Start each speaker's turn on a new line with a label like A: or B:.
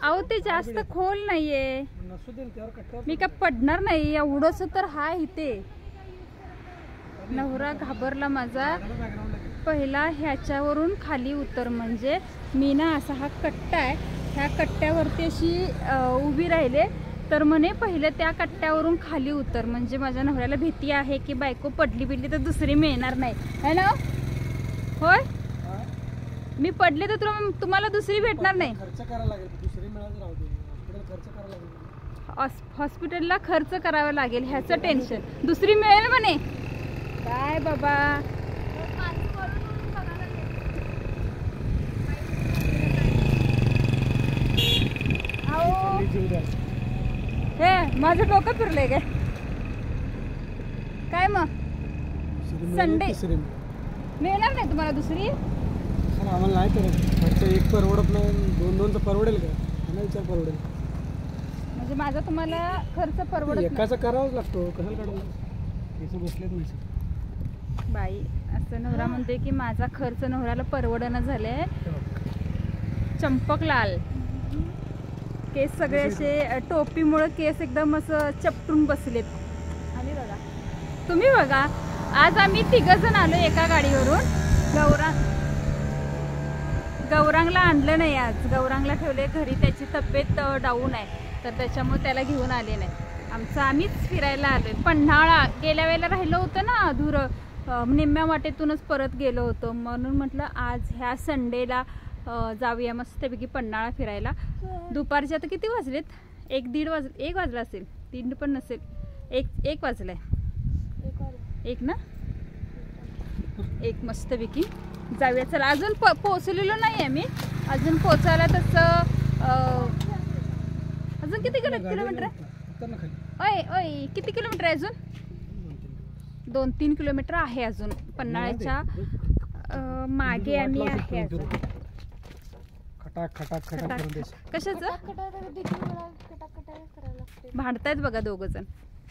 A: अहो ते जास्त खोल नाहीये, मी काय पडणार नाही एवढंच तर हाय इथे. नवरा घाबरला माझा. पहिला ह्याच्यावरून खाली उतर म्हणजे मी ना असा हा कट्टा आहे, ह्या कट्ट्यावरती अशी उभी राहिले तर म्हणे पहिले त्या कट्ट्यावरून खाली उतर म्हणजे माझ्या नवऱ्याला भीती आहे की बायको पडली बिडली तर दुसरी मिळणार नाही है ना. होय मी पडले तर तुम्हाला दुसरी भेटणार नाही. हॉस्पिटलला खर्च करावा लागेल ह्याचं टेन्शन. दुसरी मिळेल म्हणे काय बाबा. हे माझं डोकं फिरलंय काय मग संडे मिळणार नाही तुम्हाला दुसरी.
B: आम्हाला नाही करत खर्च एक परवडत नाही, दोन दोनचं परवडेल का विचार परवडेल
A: म्हणजे माझा तुम्हाला खर्च परवडत
B: एकाचा करावाच लागतो. कशाला काढून बसलेत नाही
A: बाई. असं नवरा म्हणते की माझा खर्च नवऱ्याला परवडणं झालंय. चंपक लाल केस सगळे असे टोपीमुळे केस एकदम असं चपटून बसलेत. आणि बघा तुम्ही बघा आज आम्ही 3 जण आलो एका गाडीवरून. गौरांगला आणलं नाही आज, गौरांगला ठेवले घरी, त्याची तब्येत डाऊन आहे तर त्याच्यामुळे त्याला घेऊन आले नाही. आमचं आम्हीच फिरायला आलोय. पन्हाळा गेल्या वेळेला राहिलं होतं ना अधुरं, निम्म्या वाटेतूनच परत गेलो होतो म्हणून म्हटलं आज ह्या संडेला जाऊया मस्तपैकी पन्हाळा फिरायला. दुपारचे आता किती वाजलेत? 1 वाजला असेल, 3 पण नसेल, 1 वाजलाय. 1 ना 1 मस्तपैकी जाऊया चला. अजून पोहोचलेलो नाही आम्ही, अजून पोचायला तसं अजून किती किलोमीटर आहे? ओय किती किलोमीटर आहे अजून? 2-3 किलोमीटर आहे अजून. पन्हाळ्याच्या मागे आम्ही आहे अजून. कशाचं भांडतायत बघा 2 जण.